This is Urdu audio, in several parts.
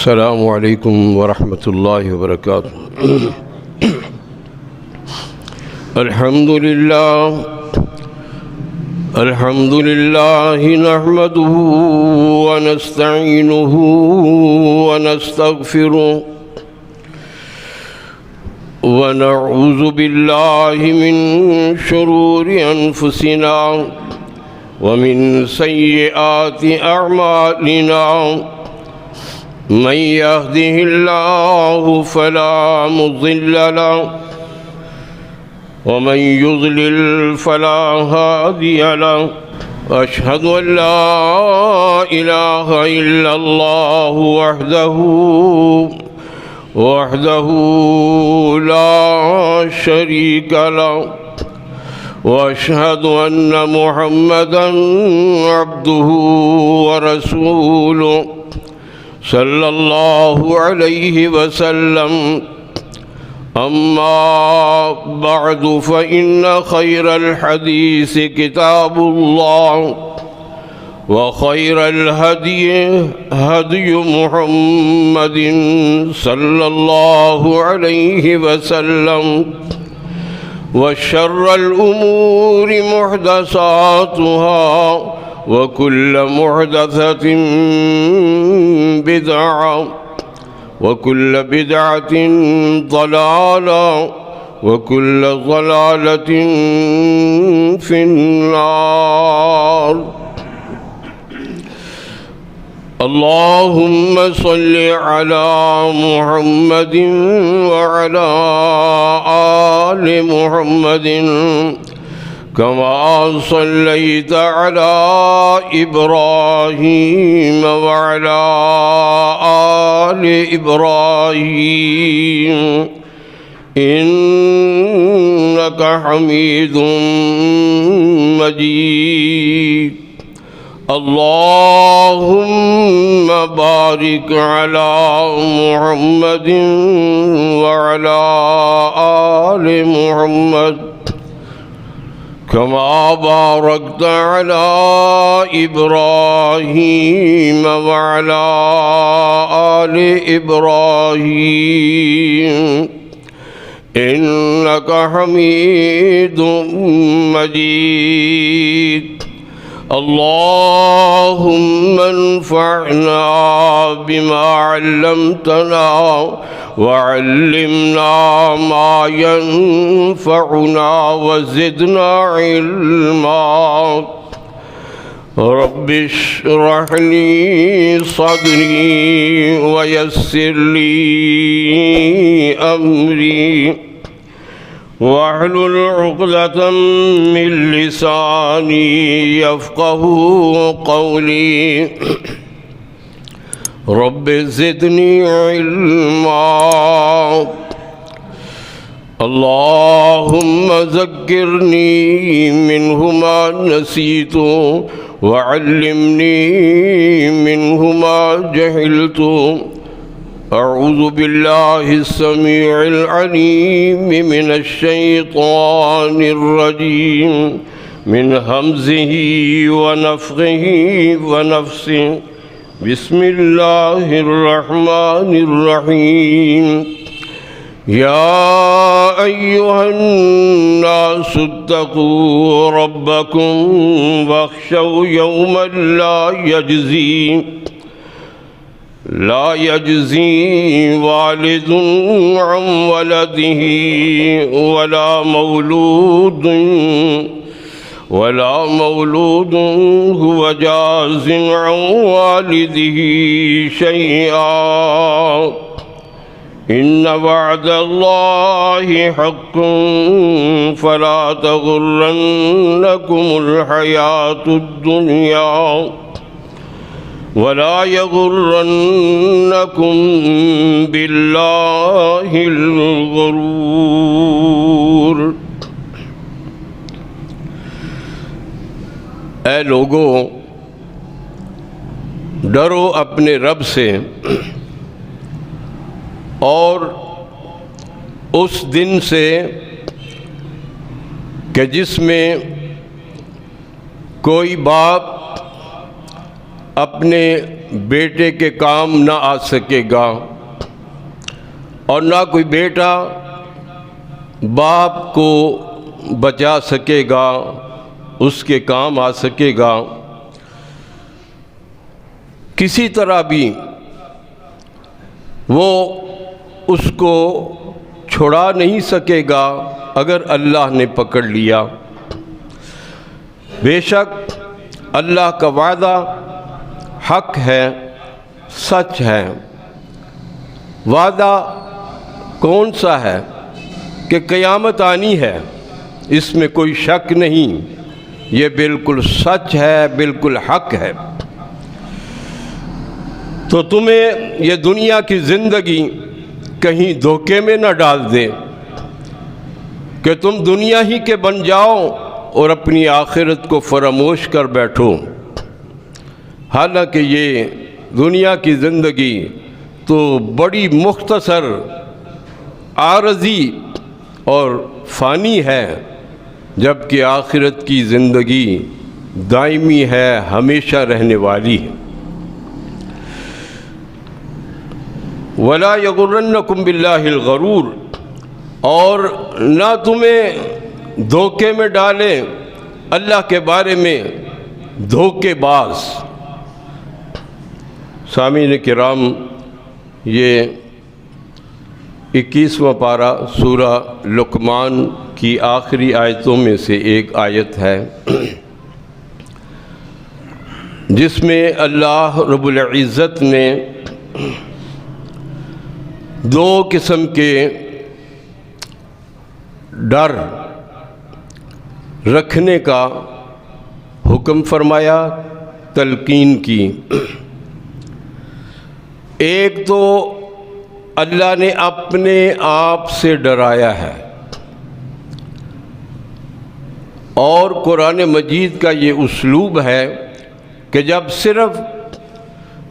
السلام علیکم ورحمۃ اللہ وبرکاتہ۔ الحمد للہ نحمده ونستعینه ونستغفره ونعوذ باللہ من شرور انفسنا ومن سیئات اعمالنا، من يهده الله فلا مضل له ومن يضلل فلا هادي له، وأشهد أن لا إله إلا الله وحده لا شريك له، وأشهد أن محمدا عبده ورسوله صلی اللہ علیہ وسلم۔ اما بعد فإن خیر الحدیث کتاب اللہ، وخیر الہدی ہدی محمد صلی اللہ علیہ وسلم، وشر الأمور محدثاتها، وكل محدثة بدعة، وكل بدعة ضلالة، وكل ضلالة في النار۔ اللهم صل على محمد وعلى آل محمد كما صليت على إبراهيم وعلى آل إبراهيم إنك حميد مجيد۔ اللهم بارك على محمد وعلى آل محمد كما باركت على إبراهيم وعلى آل إبراهيم إنك حميد مجيد۔ اللهم انفعنا بما علمتنا، وعلمنا ما ينفعنا، وزدنا علما۔ رب اشرح لي صدري ويسر لي أمري، واحلل عقدة من لساني يفقهوا قولي۔ رب زدني علما۔ اللهم ذكرني منه ما نسيت، وعلمني منه ما جهلت۔ أعوذ بالله السميع العليم من الشيطان الرجيم، من همزه ونفخه ونفسه۔ بسم الله الرحمن الرحيم۔ يا أيها الناس اتقوا ربكم واخشوا يوما لا يجزي والد عن ولده، ولا مولود هو جاز عن والده شيئا، إن وعد الله حق، فلا تغرنكم الحياة الدنيا، ولا يغرنكم بالله الغرور۔ اے لوگو، ڈرو اپنے رب سے اور اس دن سے کہ جس میں کوئی باپ اپنے بیٹے کے کام نہ آ سکے گا، اور نہ کوئی بیٹا باپ کو بچا سکے گا، اس کے کام آ سکے گا۔ کسی طرح بھی وہ اس کو چھڑا نہیں سکے گا اگر اللہ نے پکڑ لیا۔ بے شک اللہ کا وعدہ حق ہے، سچ ہے۔ وعدہ کون سا ہے؟ کہ قیامت آنی ہے، اس میں کوئی شک نہیں، یہ بالکل سچ ہے، بالکل حق ہے۔ تو تمہیں یہ دنیا کی زندگی کہیں دھوکے میں نہ ڈال دے کہ تم دنیا ہی کے بن جاؤ اور اپنی آخرت کو فراموش کر بیٹھو۔ حالانکہ یہ دنیا کی زندگی تو بڑی مختصر، عارضی اور فانی ہے، جبکہ آخرت کی زندگی دائمی ہے، ہمیشہ رہنے والی ہے۔ وَلَا يَغُرَّنَّكُمْ بِاللَّهِ الْغَرُورُ، اور نہ تمہیں دھوکے میں ڈالے اللہ کے بارے میں دھوکے باز۔ سامعین کرام، یہ 21واں پارہ سورہ لقمان کی آخری آیتوں میں سے ایک آیت ہے، جس میں اللہ رب العزت نے دو قسم کے ڈر رکھنے کا حکم فرمایا، تلقین کی۔ ایک تو اللہ نے اپنے آپ سے ڈرایا ہے، اور قرآن مجید کا یہ اسلوب ہے کہ جب صرف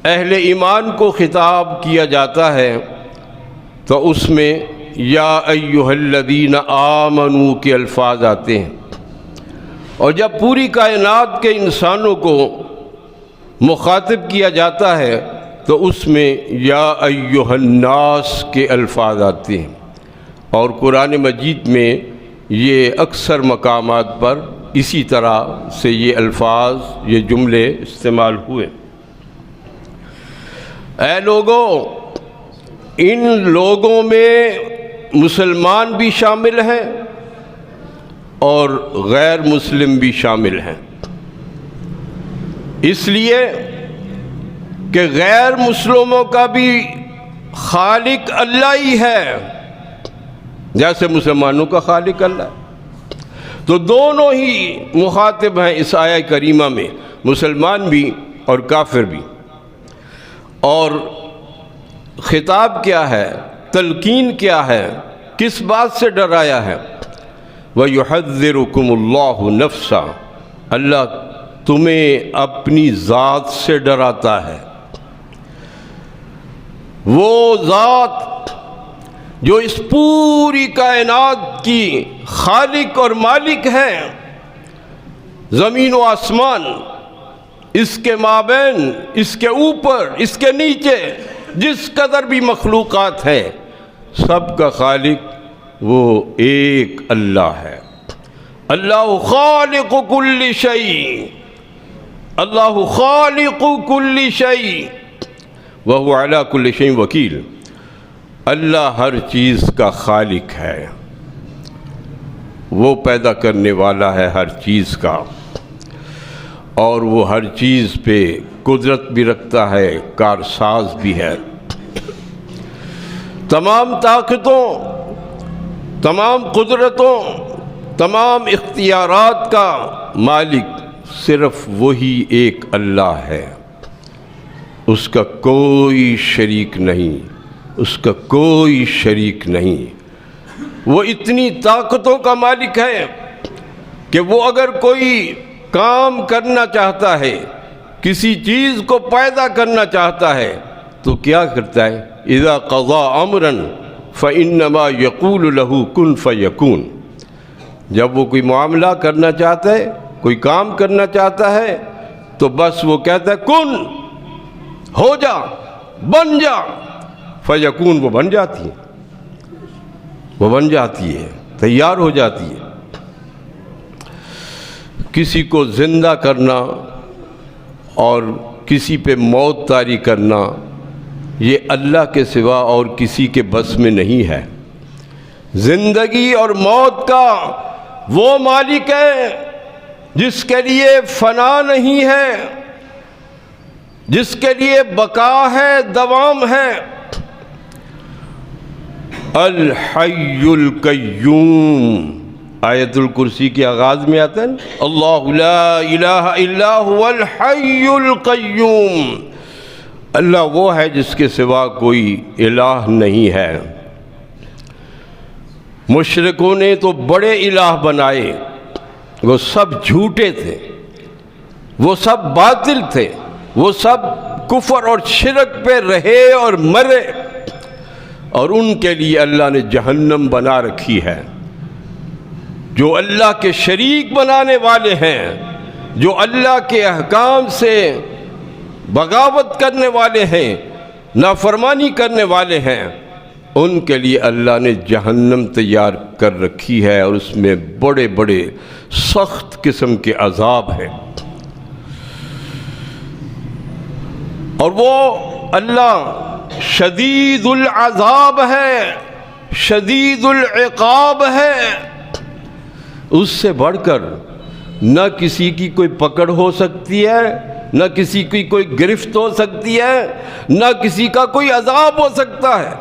اہل ایمان کو خطاب کیا جاتا ہے تو اس میں یا ایھا الذین آمنوا کے الفاظ آتے ہیں، اور جب پوری کائنات کے انسانوں کو مخاطب کیا جاتا ہے تو اس میں یا ایھا الناس کے الفاظ آتے ہیں۔ اور قرآن مجید میں یہ اکثر مقامات پر اسی طرح سے یہ الفاظ، یہ جملے استعمال ہوئے۔ اے لوگوں، ان لوگوں میں مسلمان بھی شامل ہیں اور غیر مسلم بھی شامل ہیں، اس لیے کہ غیر مسلموں کا بھی خالق اللہ ہی ہے، جیسے مسلمانوں کا خالق اللہ ہے۔ تو دونوں ہی مخاطب ہیں اس آیہ کریمہ میں، مسلمان بھی اور کافر بھی۔ اور خطاب کیا ہے، تلقین کیا ہے، کس بات سے ڈرایا ہے؟ وَيُحَذِّرُكُمُ اللَّهُ نَفْسًا، اللہ تمہیں اپنی ذات سے ڈراتا ہے۔ وہ ذات جو اس پوری کائنات کی خالق اور مالک ہے، زمین و آسمان، اس کے مابین، اس کے اوپر، اس کے نیچے جس قدر بھی مخلوقات ہے، سب کا خالق وہ ایک اللہ ہے۔ اللہ خالق کل شیء، اللہ خالق کل شیء وہو علی کل شیء وکیل۔ اللہ ہر چیز کا خالق ہے، وہ پیدا کرنے والا ہے ہر چیز کا، اور وہ ہر چیز پہ قدرت بھی رکھتا ہے، کارساز بھی ہے۔ تمام طاقتوں، تمام قدرتوں، تمام اختیارات کا مالک صرف وہی ایک اللہ ہے، اس کا کوئی شریک نہیں، اس کا کوئی شریک نہیں۔ وہ اتنی طاقتوں کا مالک ہے کہ وہ اگر کوئی کام کرنا چاہتا ہے، کسی چیز کو پیدا کرنا چاہتا ہے تو کیا کرتا ہے؟ اذا قضا امرا فانما یقول له کن فیکون۔ جب وہ کوئی معاملہ کرنا چاہتا ہے، کوئی کام کرنا چاہتا ہے، تو بس وہ کہتا ہے کن، ہو جا، بن جا، فیکون، وہ بن جاتی ہے، وہ بن جاتی ہے، تیار ہو جاتی ہے۔ کسی کو زندہ کرنا اور کسی پہ موت طاری کرنا یہ اللہ کے سوا اور کسی کے بس میں نہیں ہے۔ زندگی اور موت کا وہ مالک ہے جس کے لیے فنا نہیں ہے، جس کے لیے بقا ہے، دوام ہے۔ الحی القیوم، آیت الکرسی کے آغاز میں آتا ہے نا، اللہ لا الہ الا هو الحی القیوم، اللہ وہ ہے جس کے سوا کوئی الہ نہیں ہے۔ مشرکوں نے تو بڑے الہ بنائے، وہ سب جھوٹے تھے، وہ سب باطل تھے، وہ سب کفر اور شرک پہ رہے اور مرے، اور ان کے لیے اللہ نے جہنم بنا رکھی ہے۔ جو اللہ کے شریک بنانے والے ہیں، جو اللہ کے احکام سے بغاوت کرنے والے ہیں، نافرمانی کرنے والے ہیں، ان کے لیے اللہ نے جہنم تیار کر رکھی ہے، اور اس میں بڑے بڑے سخت قسم کے عذاب ہیں۔ اور وہ اللہ شدید العذاب ہے، شدید العقاب ہے، اس سے بڑھ کر نہ کسی کی کوئی پکڑ ہو سکتی ہے، نہ کسی کی کوئی گرفت ہو سکتی ہے، نہ کسی کا کوئی عذاب ہو سکتا ہے۔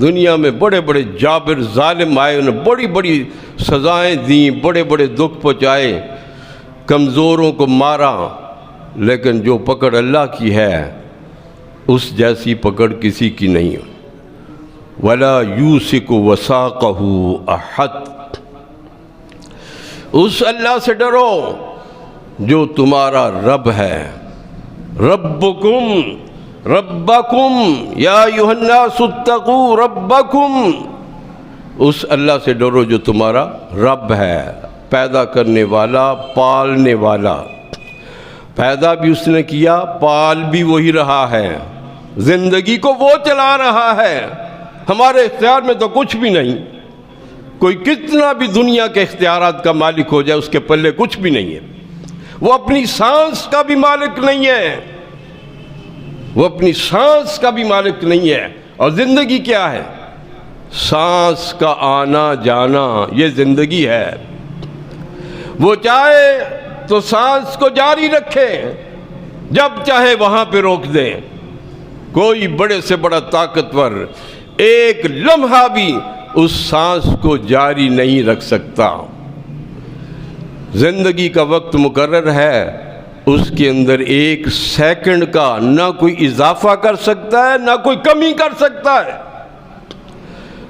دنیا میں بڑے بڑے جابر ظالم آئے، انہیں بڑی بڑی سزائیں دیں، بڑے بڑے دکھ پہنچائے، کمزوروں کو مارا، لیکن جو پکڑ اللہ کی ہے اس جیسی پکڑ کسی کی نہیں۔ وَلَا يُوثِقُ وَثَاقَهُ أَحَدٌ، اس اللہ سے ڈرو جو تمہارا رب ہے۔ ربکم ربکم یا ایھا الناس اتقوا ربکم، اس اللہ سے ڈرو جو تمہارا رب ہے، پیدا کرنے والا، پالنے والا۔ پیدا بھی اس نے کیا، پال بھی وہی رہا ہے، زندگی کو وہ چلا رہا ہے، ہمارے اختیار میں تو کچھ بھی نہیں۔ کوئی کتنا بھی دنیا کے اختیارات کا مالک ہو جائے، اس کے پلے کچھ بھی نہیں ہے۔ وہ اپنی سانس کا بھی مالک نہیں ہے، وہ اپنی سانس کا بھی مالک نہیں ہے۔ اور زندگی کیا ہے؟ سانس کا آنا جانا، یہ زندگی ہے۔ وہ چاہے تو سانس کو جاری رکھے، جب چاہے وہاں پہ روک دے۔ کوئی بڑے سے بڑا طاقتور ایک لمحہ بھی اس سانس کو جاری نہیں رکھ سکتا۔ زندگی کا وقت مقرر ہے، اس کے اندر ایک سیکنڈ کا نہ کوئی اضافہ کر سکتا ہے، نہ کوئی کمی کر سکتا ہے۔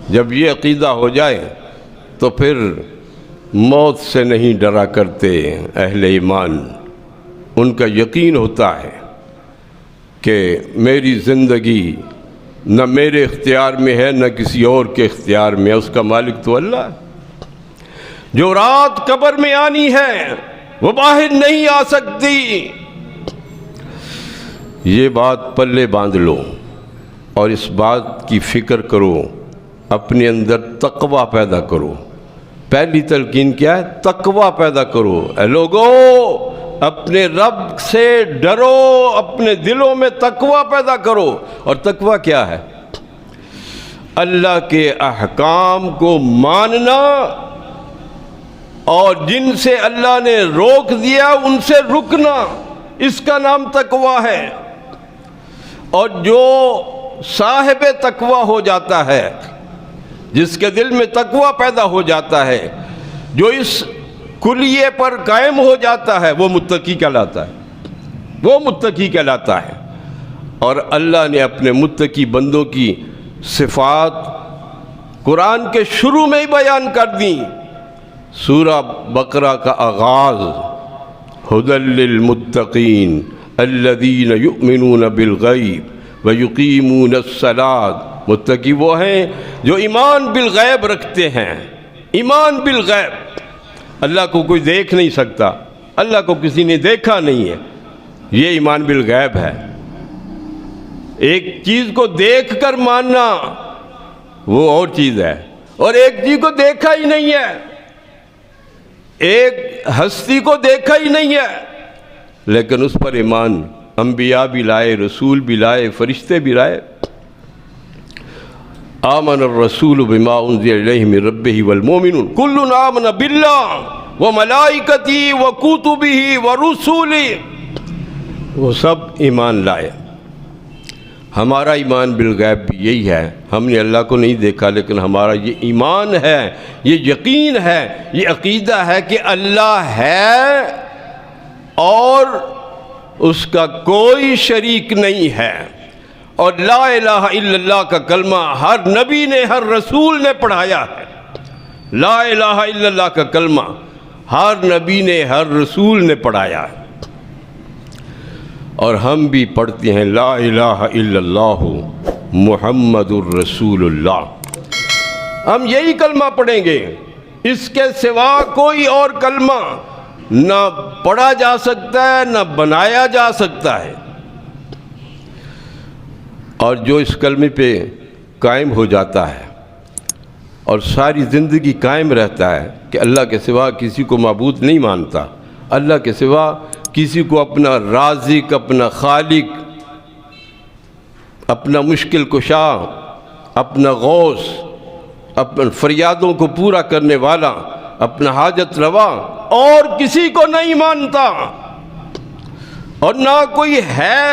جب یہ عقیدہ ہو جائے تو پھر موت سے نہیں ڈرا کرتے اہل ایمان۔ ان کا یقین ہوتا ہے کہ میری زندگی نہ میرے اختیار میں ہے، نہ کسی اور کے اختیار میں ہے، اس کا مالک تو اللہ ہے۔ جو رات قبر میں آنی ہے وہ باہر نہیں آ سکتی۔ یہ بات پلے باندھ لو اور اس بات کی فکر کرو، اپنے اندر تقوی پیدا کرو۔ پہلی تلقین کیا ہے؟ تقوی پیدا کرو۔ اے لوگو، اپنے رب سے ڈرو، اپنے دلوں میں تقوی پیدا کرو۔ اور تقوی کیا ہے؟ اللہ کے احکام کو ماننا، اور جن سے اللہ نے روک دیا ان سے رکنا، اس کا نام تقوی ہے۔ اور جو صاحب تقوی ہو جاتا ہے، جس کے دل میں تقوی پیدا ہو جاتا ہے، جو اس کلیے پر قائم ہو جاتا ہے، وہ متقی کہلاتا ہے، وہ متقی کہلاتا ہے۔ اور اللہ نے اپنے متقی بندوں کی صفات قرآن کے شروع میں ہی بیان کر دیں۔ سورہ بقرہ کا آغاز ھدی للمتقین الذین یؤمنون بالغیب ویقیمون الصلاۃ، متقی وہ ہیں جو ایمان بالغیب رکھتے ہیں۔ ایمان بالغیب، اللہ کو کوئی دیکھ نہیں سکتا، اللہ کو کسی نے دیکھا نہیں ہے، یہ ایمان بالغیب ہے۔ ایک چیز کو دیکھ کر ماننا وہ اور چیز ہے، اور ایک چیز کو دیکھا ہی نہیں ہے، ایک ہستی کو دیکھا ہی نہیں ہے لیکن اس پر ایمان انبیاء بھی لائے، رسول بھی لائے، فرشتے بھی لائے۔ آمن الرسول بما انزل الیہ من ربہ والمؤمنون کل آمن باللہ وملائکتہ وکتبہ ورسلہ، وہ سب ایمان لائے۔ ہمارا ایمان بالغیب بھی یہی ہے، ہم نے اللہ کو نہیں دیکھا لیکن ہمارا یہ ایمان ہے، یہ یقین ہے، یہ عقیدہ ہے کہ اللہ ہے اور اس کا کوئی شریک نہیں ہے، اور لا الہ الا اللہ کا کلمہ ہر نبی نے، ہر رسول نے پڑھایا ہے۔ لا الہ الا اللہ کا کلمہ ہر نبی نے، ہر رسول نے پڑھایا ہے، اور ہم بھی پڑھتے ہیں لا الہ الا اللہ محمد الرسول اللہ۔ ہم یہی کلمہ پڑھیں گے، اس کے سوا کوئی اور کلمہ نہ پڑھا جا سکتا ہے نہ بنایا جا سکتا ہے۔ اور جو اس کلمے پہ قائم ہو جاتا ہے اور ساری زندگی قائم رہتا ہے کہ اللہ کے سوا کسی کو معبود نہیں مانتا، اللہ کے سوا کسی کو اپنا رازق، اپنا خالق، اپنا مشکل کشا، اپنا غوث، اپنے فریادوں کو پورا کرنے والا، اپنا حاجت روا اور کسی کو نہیں مانتا، اور نہ کوئی ہے۔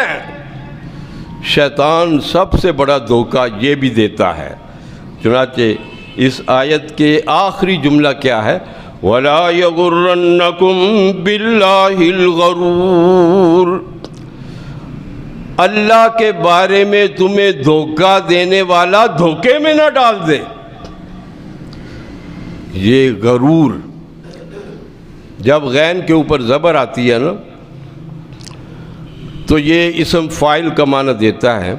شیطان سب سے بڑا دھوکہ یہ بھی دیتا ہے، چنانچہ اس آیت کے آخری جملہ کیا ہے؟ وَلَا يَغُرَّنَّكُمْ بِاللَّهِ الْغَرُورُ، اللہ کے بارے میں تمہیں دھوکہ دینے والا دھوکے میں نہ ڈال دے۔ یہ غرور، جب غین کے اوپر زبر آتی ہے نا تو یہ اسم فاعل کا معنی دیتا ہے،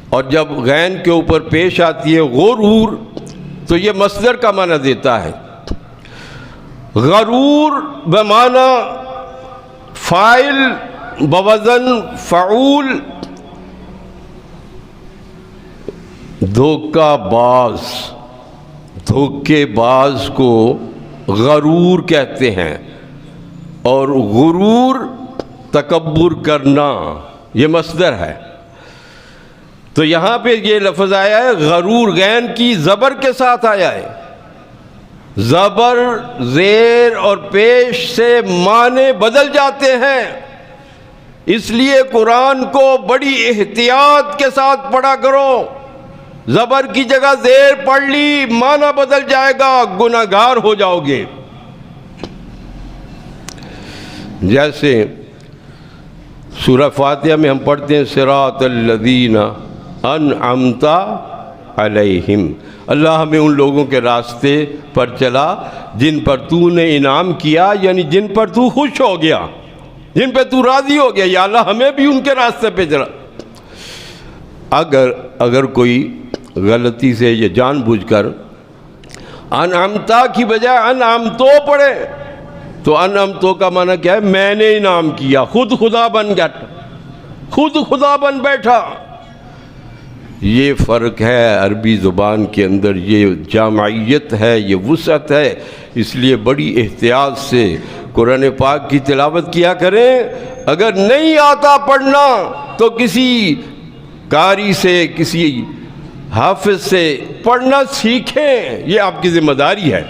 اور جب غین کے اوپر پیش آتی ہے غرور تو یہ مصدر کا معنی دیتا ہے۔ غرور بمعنی فاعل بوزن فعول، دھوکہ باز، دھوکے باز کو غرور کہتے ہیں، اور غرور تکبر کرنا یہ مصدر ہے۔ تو یہاں پہ یہ لفظ آیا ہے غرور، غین کی زبر کے ساتھ آیا ہے۔ زبر، زیر اور پیش سے معنی بدل جاتے ہیں، اس لیے قرآن کو بڑی احتیاط کے ساتھ پڑھا کرو۔ زبر کی جگہ زیر پڑھ لی، معنی بدل جائے گا، گناہگار ہو جاؤ گے۔ جیسے سورہ فاتحہ میں ہم پڑھتے ہیں صراط الذین انعمت علیہم، اللہ ہمیں ان لوگوں کے راستے پر چلا جن پر تو نے انعام کیا، یعنی جن پر تو خوش ہو گیا، جن پہ تو راضی ہو گیا، یا اللہ ہمیں بھی ان کے راستے پہ چلا۔ اگر کوئی غلطی سے یا جان بوجھ کر انعمتا کی بجائے انعمتو پڑھے تو انعمتو کا معنی کیا ہے؟ میں نے انعام کیا، خود خدا بن گیا، خود خدا بن بیٹھا۔ یہ فرق ہے عربی زبان کے اندر، یہ جامعیت ہے، یہ وسعت ہے، اس لیے بڑی احتیاط سے قرآن پاک کی تلاوت کیا کریں۔ اگر نہیں آتا پڑھنا تو کسی قاری سے، کسی حافظ سے پڑھنا سیکھیں، یہ آپ کی ذمہ داری ہے۔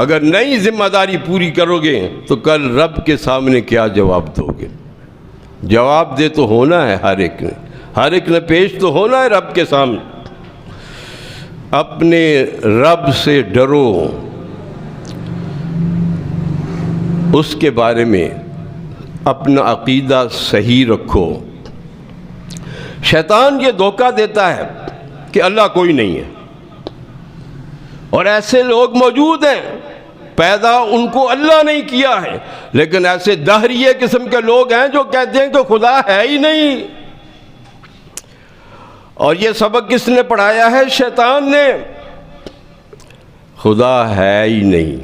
اگر نئی ذمہ داری پوری کرو گے تو کل رب کے سامنے کیا جواب دو گے؟ جواب دے تو ہونا ہے ہر ایک نے پیش تو ہونا ہے رب کے سامنے۔ اپنے رب سے ڈرو، اس کے بارے میں اپنا عقیدہ صحیح رکھو۔ شیطان یہ دھوکہ دیتا ہے کہ اللہ کوئی نہیں ہے، اور ایسے لوگ موجود ہیں، پیدا ان کو اللہ نہیں کیا ہے، لیکن ایسے دہریے قسم کے لوگ ہیں جو کہتے ہیں کہ خدا ہے ہی نہیں۔ اور یہ سبق کس نے پڑھایا ہے؟ شیطان نے۔ خدا ہے ہی نہیں،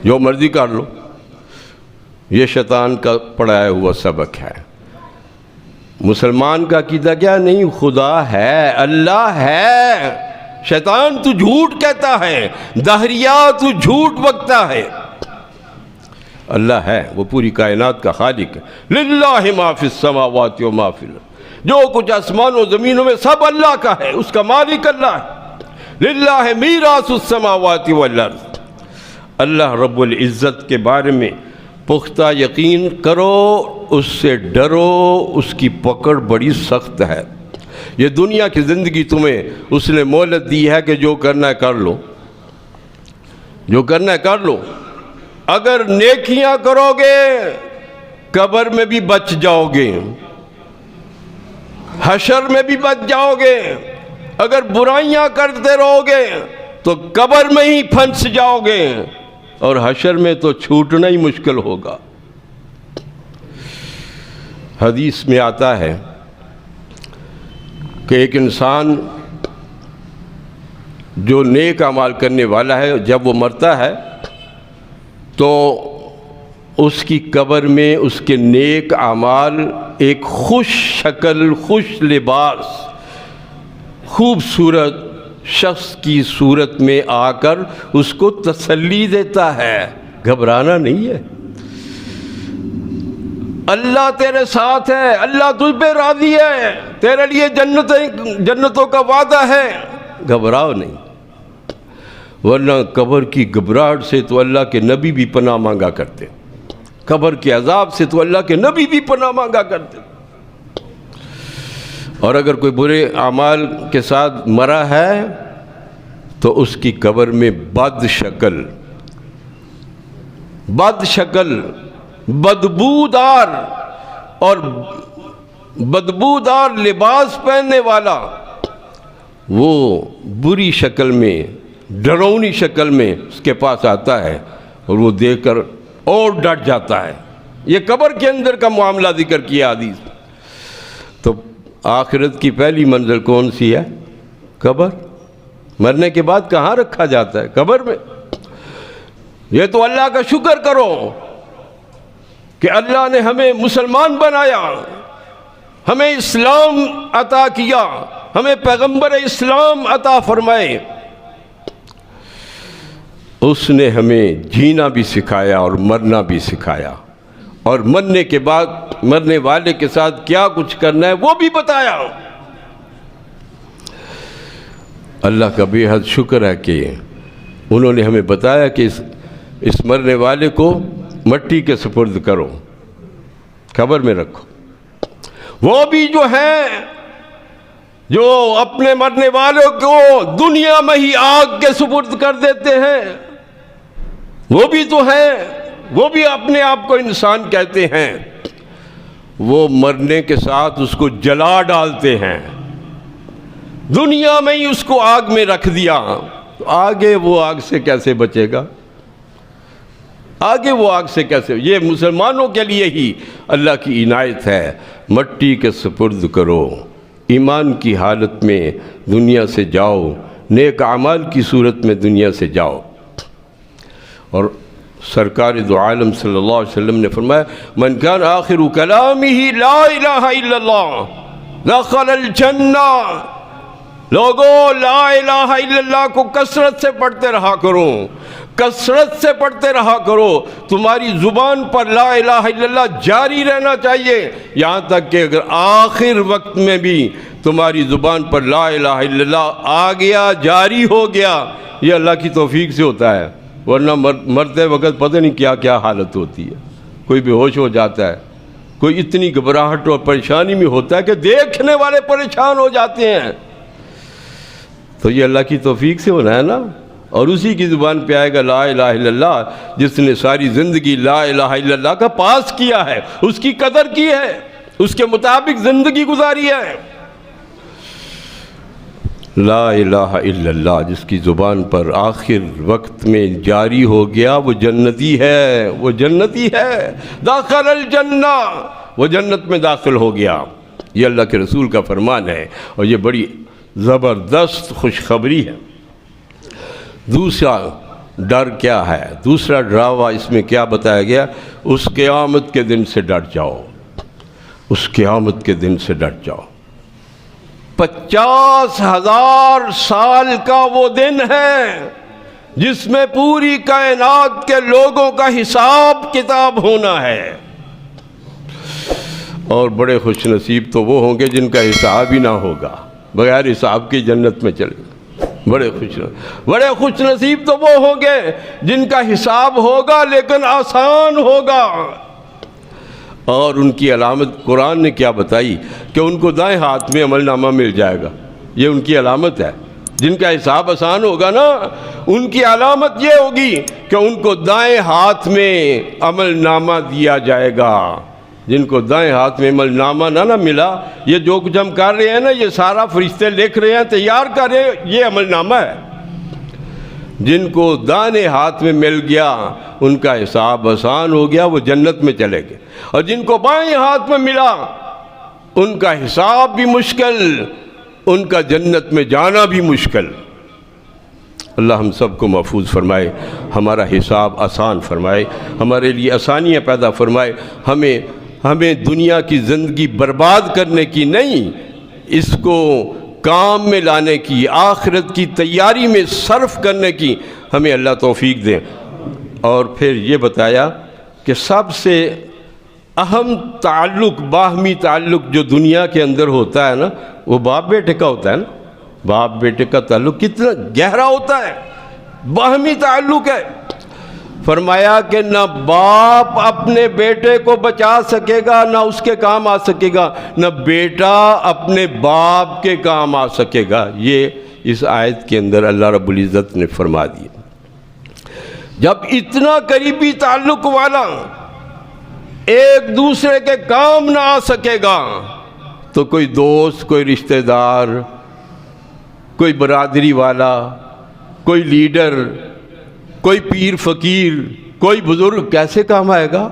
جو مرضی کر لو، یہ شیطان کا پڑھایا ہوا سبق ہے۔ مسلمان کا عقیدہ کیا؟ نہیں، خدا ہے، اللہ ہے، شیطان تو جھوٹ کہتا ہے، دہریہ تو جھوٹ بکتا ہے، اللہ ہے، وہ پوری کائنات کا خالق ہے۔ للہ ما فی السماوات و ما فی الارض، جو کچھ آسمان و زمینوں میں سب اللہ کا ہے، اس کا مالک اللہ ہے۔ للہ میراث السماوات والارض، اللہ رب العزت کے بارے میں پختہ یقین کرو، اس سے ڈرو، اس کی پکڑ بڑی سخت ہے۔ یہ دنیا کی زندگی تمہیں اس نے مہلت دی ہے کہ جو کرنا ہے کر لو، جو کرنا ہے کر لو۔ اگر نیکیاں کرو گے قبر میں بھی بچ جاؤ گے، حشر میں بھی بچ جاؤ گے۔ اگر برائیاں کرتے رہو گے تو قبر میں ہی پھنس جاؤ گے، اور حشر میں تو چھوٹنا ہی مشکل ہوگا۔ حدیث میں آتا ہے کہ ایک انسان جو نیک اعمال کرنے والا ہے، جب وہ مرتا ہے تو اس کی قبر میں اس کے نیک اعمال ایک خوش شکل، خوش لباس، خوبصورت شخص کی صورت میں آ کر اس کو تسلی دیتا ہے، گھبرانا نہیں ہے، اللہ تیرے ساتھ ہے، اللہ تجھ پہ راضی ہے، تیرے لیے جنتوں کا وعدہ ہے، گھبراؤ نہیں۔ ورنہ قبر کی گھبراہٹ سے تو اللہ کے نبی بھی پناہ مانگا کرتے، قبر کے عذاب سے تو اللہ کے نبی بھی پناہ مانگا کرتے۔ اور اگر کوئی برے اعمال کے ساتھ مرا ہے تو اس کی قبر میں بد شکل، بدبودار اور بدبودار لباس پہننے والا، وہ بری شکل میں، ڈراؤنی شکل میں اس کے پاس آتا ہے، اور وہ دیکھ کر اور ڈٹ جاتا ہے۔ یہ قبر کے اندر کا معاملہ ذکر کیا حدیث۔ تو آخرت کی پہلی منزل کون سی ہے؟ قبر۔ مرنے کے بعد کہاں رکھا جاتا ہے؟ قبر میں۔ یہ تو اللہ کا شکر کرو کہ اللہ نے ہمیں مسلمان بنایا، ہمیں اسلام عطا کیا، ہمیں پیغمبر اسلام عطا فرمائے۔ اس نے ہمیں جینا بھی سکھایا اور مرنا بھی سکھایا، اور مرنے کے بعد مرنے والے کے ساتھ کیا کچھ کرنا ہے وہ بھی بتایا۔ اللہ کا بے حد شکر ہے کہ انہوں نے ہمیں بتایا کہ اس مرنے والے کو مٹی کے سپرد کرو، قبر میں رکھو۔ وہ بھی جو ہیں جو اپنے مرنے والوں کو دنیا میں ہی آگ کے سپرد کر دیتے ہیں، وہ بھی تو ہیں، وہ بھی اپنے آپ کو انسان کہتے ہیں، وہ مرنے کے ساتھ اس کو جلا ڈالتے ہیں، دنیا میں ہی اس کو آگ میں رکھ دیا، تو آگے وہ آگ سے کیسے بچے گا؟ آگے وہ آگ سے کیسے؟ یہ مسلمانوں کے لیے ہی اللہ کی عنایت ہے۔ مٹی کے سپرد کرو، ایمان کی حالت میں دنیا سے جاؤ، نیک اعمال کی صورت میں دنیا سے جاؤ۔ اور سرکار دو عالم صلی اللہ علیہ وسلم نے فرمایا، من کان آخر کلامہ لا الہ الا اللہ دخل الجنہ۔ لوگوں، لا الہ الا اللہ کو کثرت سے پڑھتے رہا کرو، کثرت سے پڑھتے رہا کرو۔ تمہاری زبان پر لا الہ الا اللہ جاری رہنا چاہیے، یہاں تک کہ اگر آخر وقت میں بھی تمہاری زبان پر لا الہ الا اللہ آ گیا، جاری ہو گیا، یہ اللہ کی توفیق سے ہوتا ہے، ورنہ مرتے وقت پتہ نہیں کیا کیا حالت ہوتی ہے۔ کوئی بے ہوش ہو جاتا ہے، کوئی اتنی گھبراہٹ اور پریشانی میں ہوتا ہے کہ دیکھنے والے پریشان ہو جاتے ہیں۔ تو یہ اللہ کی توفیق سے ہونا ہے نا، اور اسی کی زبان پہ آئے گا لا الہ الا اللہ، جس نے ساری زندگی لا الہ الا اللہ کا پاس کیا ہے، اس کی قدر کی ہے، اس کے مطابق زندگی گزاری ہے۔ لا الہ الا اللہ جس کی زبان پر آخر وقت میں جاری ہو گیا، وہ جنتی ہے، وہ جنتی ہے۔ داخل الجنہ، وہ جنت میں داخل ہو گیا۔ یہ اللہ کے رسول کا فرمان ہے، اور یہ بڑی زبردست خوشخبری ہے۔ دوسرا ڈر کیا ہے؟ دوسرا ڈراوا اس میں کیا بتایا گیا؟ اس قیامت کے دن سے ڈر جاؤ۔ اس قیامت کے دن سے ڈر جاؤ۔ 50,000 سال کا وہ دن ہے جس میں پوری کائنات کے لوگوں کا حساب کتاب ہونا ہے، اور بڑے خوش نصیب تو وہ ہوں گے جن کا حساب ہی نہ ہوگا، بغیر حساب کی جنت میں چلے گئے۔ بڑے خوش نصیب تو وہ ہوں گے جن کا حساب ہوگا لیکن آسان ہوگا۔ اور ان کی علامت قرآن نے کیا بتائی کہ ان کو دائیں ہاتھ میں عمل نامہ مل جائے گا، یہ ان کی علامت ہے۔ جن کا حساب آسان ہوگا نا، ان کی علامت یہ ہوگی کہ ان کو دائیں ہاتھ میں عمل نامہ دیا جائے گا۔ جن کو دائیں ہاتھ میں عمل نامہ نہ ملا، یہ جو کچھ ہم کر رہے ہیں نا، یہ سارا فرشتے لکھ رہے ہیں، تیار کر رہے ہیں، یہ عمل نامہ ہے۔ جن کو دائیں ہاتھ میں مل گیا ان کا حساب آسان ہو گیا، وہ جنت میں چلے گئے، اور جن کو بائیں ہاتھ میں ملا ان کا حساب بھی مشکل، ان کا جنت میں جانا بھی مشکل۔ اللہ ہم سب کو محفوظ فرمائے، ہمارا حساب آسان فرمائے، ہمارے لیے آسانیاں پیدا فرمائے، ہمیں دنیا کی زندگی برباد کرنے کی نہیں، اس کو کام میں لانے کی، آخرت کی تیاری میں صرف کرنے کی ہمیں اللہ توفیق دیں۔ اور پھر یہ بتایا کہ سب سے اہم تعلق، باہمی تعلق جو دنیا کے اندر ہوتا ہے نا، وہ باپ بیٹے کا ہوتا ہے نا۔ باپ بیٹے کا تعلق کتنا گہرا ہوتا ہے، باہمی تعلق ہے۔ فرمایا کہ نہ باپ اپنے بیٹے کو بچا سکے گا، نہ اس کے کام آ سکے گا، نہ بیٹا اپنے باپ کے کام آ سکے گا۔ یہ اس آیت کے اندر اللہ رب العزت نے فرما دیا۔ جب اتنا قریبی تعلق والا ایک دوسرے کے کام نہ آ سکے گا تو کوئی دوست، کوئی رشتہ دار، کوئی برادری والا، کوئی لیڈر، کوئی پیر فقیر، کوئی بزرگ کیسے کام آئے گا؟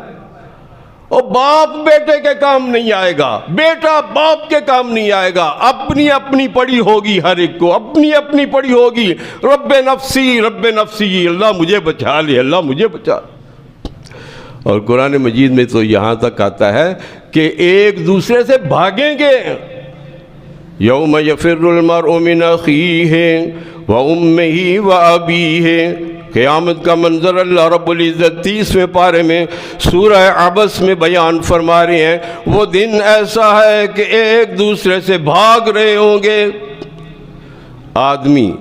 اور باپ بیٹے کے کام نہیں آئے گا، بیٹا باپ کے کام نہیں آئے گا۔ اپنی اپنی پڑی ہوگی، ہر ایک کو اپنی اپنی پڑی ہوگی، رب نفسی رب نفسی، اللہ مجھے بچا لے، اللہ مجھے بچا لے۔ اور قرآن مجید میں تو یہاں تک آتا ہے کہ ایک دوسرے سے بھاگیں گے۔ یوم یفر المرء من اخیہ وامہ وابیہ، قیامت کا منظر اللہ رب العزت 30ویں پارے میں سورہ عبس میں بیان فرما رہے ہیں۔ وہ دن ایسا ہے کہ ایک دوسرے سے بھاگ رہے ہوں گے۔ آدمی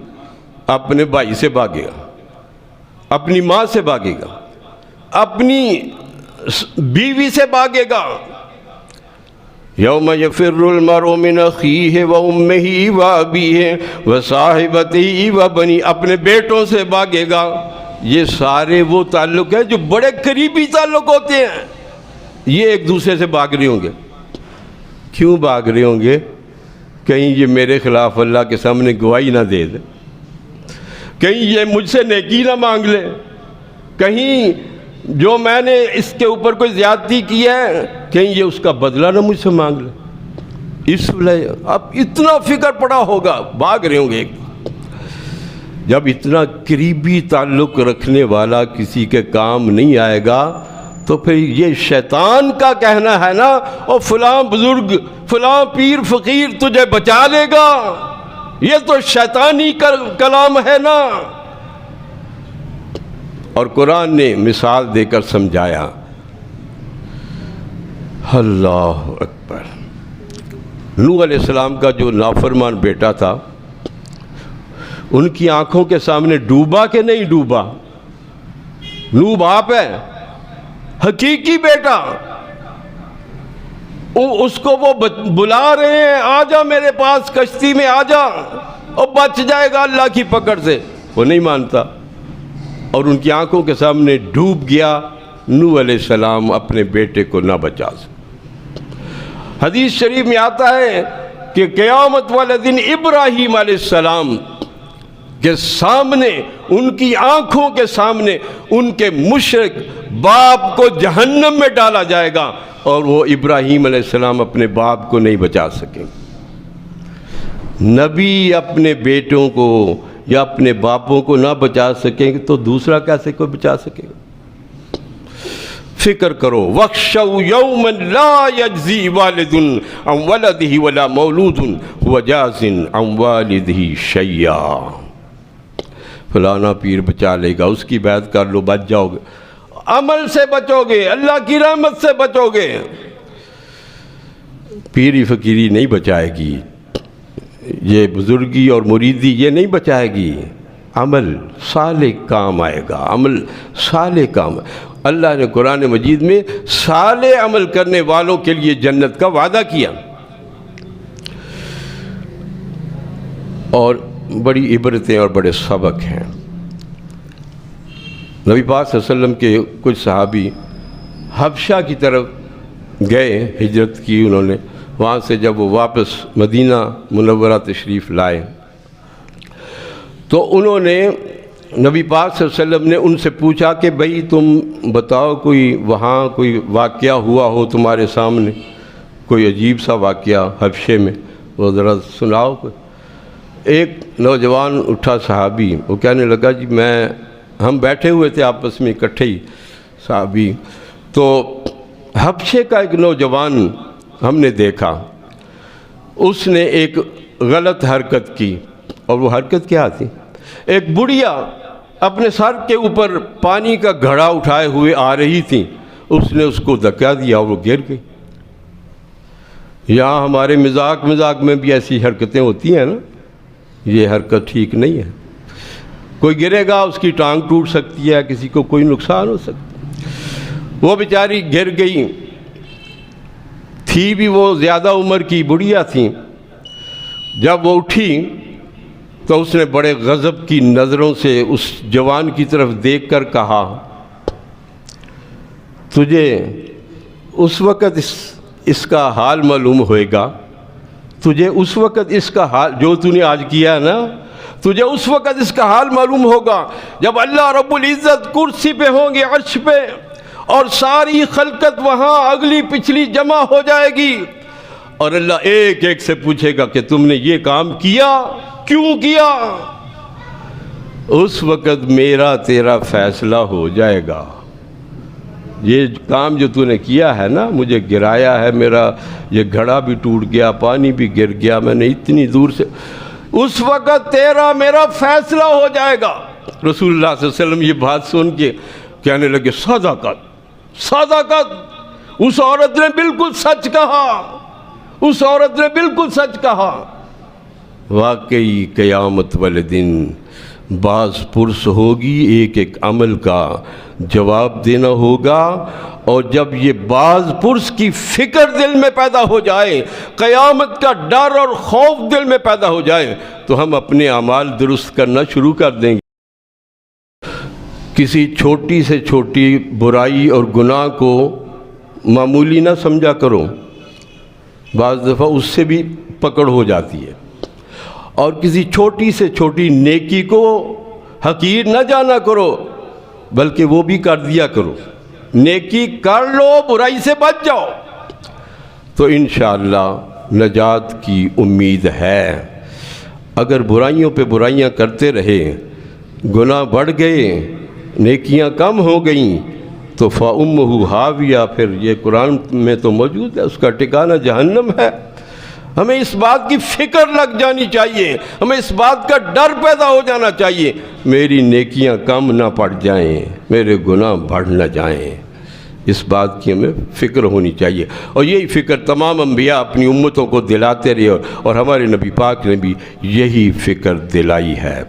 اپنے بھائی سے بھاگے گا، اپنی ماں سے بھاگے گا، اپنی بیوی سے بھاگے گا۔ یوم یفر المرء من اخیہ وامہ وابیہ وصاحبتہ وبنیہ، اپنے بیٹوں سے بھاگے گا۔ یہ سارے وہ تعلق ہیں جو بڑے قریبی تعلق ہوتے ہیں، یہ ایک دوسرے سے بھاگ رہے ہوں گے۔ کیوں بھاگ رہے ہوں گے؟ کہیں یہ میرے خلاف اللہ کے سامنے گواہی نہ دے دے، کہیں یہ مجھ سے نیکی نہ مانگ لے، کہیں جو میں نے اس کے اوپر کوئی زیادتی کی ہے کہیں یہ اس کا بدلہ نہ مجھ سے مانگ لے۔ اس لیے اب اتنا فکر پڑا ہوگا، بھاگ رہے ہوں گے۔ جب اتنا قریبی تعلق رکھنے والا کسی کے کام نہیں آئے گا تو پھر یہ شیطان کا کہنا ہے نا، اور فلاں بزرگ، فلاں پیر فقیر تجھے بچا لے گا، یہ تو شیطانی کلام ہے نا۔ اور قرآن نے مثال دے کر سمجھایا۔ اللہ اکبر۔ نوح علیہ السلام کا جو نافرمان بیٹا تھا، ان کی آنکھوں کے سامنے ڈوبا کہ نہیں ڈوبا؟ نوح باپ ہے، حقیقی بیٹا، اس کو وہ بلا رہے ہیں، آ جا میرے پاس، کشتی میں آ جا اور بچ جائے گا اللہ کی پکڑ سے۔ وہ نہیں مانتا اور ان کی آنکھوں کے سامنے ڈوب گیا۔ نوح علیہ السلام اپنے بیٹے کو نہ بچا سکے۔ حدیث شریف میں آتا ہے کہ قیامت والے دن ابراہیم علیہ السلام کے سامنے، ان کی آنکھوں کے سامنے، ان کے مشرک باپ کو جہنم میں ڈالا جائے گا، اور وہ ابراہیم علیہ السلام اپنے باپ کو نہیں بچا سکیں۔ نبی اپنے بیٹوں کو یا اپنے باپوں کو نہ بچا سکیں گے تو دوسرا کیسے کوئی بچا سکے گا؟ فکر کرو وَاخْشَوْا يَوْمًا لَا يَجْزِي وَالِدٌ عَنْ وَلَدِهِ وَلَا مَوْلُودٌ هُوَ جَازٍ عَنْ وَالِدِهِ شَيْئًا۔ فلانا پیر بچا لے گا، اس کی بیعت کر لو، بچ جاؤ گے، عمل سے بچو گے، اللہ کی رحمت سے بچو گے۔ پیری فقیری نہیں بچائے گی، یہ بزرگی اور مریدی یہ نہیں بچائے گی، عمل صالح کام آئے گا، عمل صالح کام۔ اللہ نے قرآن مجید میں صالح عمل کرنے والوں کے لیے جنت کا وعدہ کیا، اور بڑی عبرتیں اور بڑے سبق ہیں۔ نبی پاک صلی اللہ علیہ وسلم کے کچھ صحابی حبشہ کی طرف گئے، ہجرت کی انہوں نے، وہاں سے جب وہ واپس مدینہ منورہ تشریف لائے تو انہوں نے نبی پاک صلی اللہ علیہ وسلم نے ان سے پوچھا کہ بھئی تم بتاؤ کوئی وہاں کوئی واقعہ ہوا ہو تمہارے سامنے، کوئی عجیب سا واقعہ حبشے میں، وہ ذرا سناؤ کوئی۔ ایک نوجوان اٹھا صحابی، وہ کہنے لگا جی ہم بیٹھے ہوئے تھے آپس میں اکٹھے ہی صحابی، تو حبشے کا ایک نوجوان ہم نے دیکھا، اس نے ایک غلط حرکت کی، اور وہ حرکت کیا تھی؟ ایک بڑھیا اپنے سر کے اوپر پانی کا گھڑا اٹھائے ہوئے آ رہی تھی، اس نے اس کو دھکا دیا اور وہ گر گئی۔ یہاں ہمارے مذاق میں بھی ایسی حرکتیں ہوتی ہیں نا، یہ حرکت ٹھیک نہیں ہے۔ کوئی گرے گا، اس کی ٹانگ ٹوٹ سکتی ہے، کسی کو کوئی نقصان ہو سکتا ہے۔ وہ بیچاری گر گئی تھی بھی، وہ زیادہ عمر کی بڑھیا تھیں۔ جب وہ اٹھی تو اس نے بڑے غضب کی نظروں سے اس جوان کی طرف دیکھ کر کہا، تجھے اس وقت اس کا حال معلوم ہوئے گا، تجھے اس وقت اس کا حال جو تو نے آج کیا ہے نا، تجھے اس وقت اس کا حال معلوم ہوگا جب اللہ رب العزت کرسی پہ ہوں گے، عرش پہ، اور ساری خلقت وہاں اگلی پچھلی جمع ہو جائے گی، اور اللہ ایک ایک سے پوچھے گا کہ تم نے یہ کام کیا، کیوں کیا؟ اس وقت میرا تیرا فیصلہ ہو جائے گا۔ یہ کام جو تو نے کیا ہے نا، مجھے گرایا ہے، میرا یہ گھڑا بھی ٹوٹ گیا، پانی بھی گر گیا، میں نے اتنی دور سے، اس وقت تیرا میرا فیصلہ ہو جائے گا۔ رسول اللہ صلی اللہ علیہ وسلم یہ بات سن کے کہنے لگے، صدقت صدقت، اس عورت نے بالکل سچ کہا، اس عورت نے بالکل سچ کہا۔ واقعی قیامت والے دن باز پرس ہوگی، ایک ایک عمل کا جواب دینا ہوگا، اور جب یہ باز پرس کی فکر دل میں پیدا ہو جائے، قیامت کا ڈر اور خوف دل میں پیدا ہو جائے، تو ہم اپنے اعمال درست کرنا شروع کر دیں گے۔ کسی چھوٹی سے چھوٹی برائی اور گناہ کو معمولی نہ سمجھا کرو، بعض دفعہ اس سے بھی پکڑ ہو جاتی ہے، اور کسی چھوٹی سے چھوٹی نیکی کو حقیر نہ جانا کرو، بلکہ وہ بھی کر دیا کرو۔ نیکی کر لو، برائی سے بچ جاؤ، تو انشاءاللہ نجات کی امید ہے۔ اگر برائیوں پہ برائیاں کرتے رہے، گناہ بڑھ گئے، نیکیاں کم ہو گئیں، تو فَأُمُّهُ ہاویہ، پھر یہ قرآن میں تو موجود ہے، اس کا ٹھکانہ جہنم ہے۔ ہمیں اس بات کی فکر لگ جانی چاہیے، ہمیں اس بات کا ڈر پیدا ہو جانا چاہیے، میری نیکیاں کم نہ پڑ جائیں، میرے گناہ بڑھ نہ جائیں، اس بات کی ہمیں فکر ہونی چاہیے۔ اور یہی فکر تمام انبیاء اپنی امتوں کو دلاتے رہے، اور ہمارے نبی پاک نے بھی یہی فکر دلائی ہے۔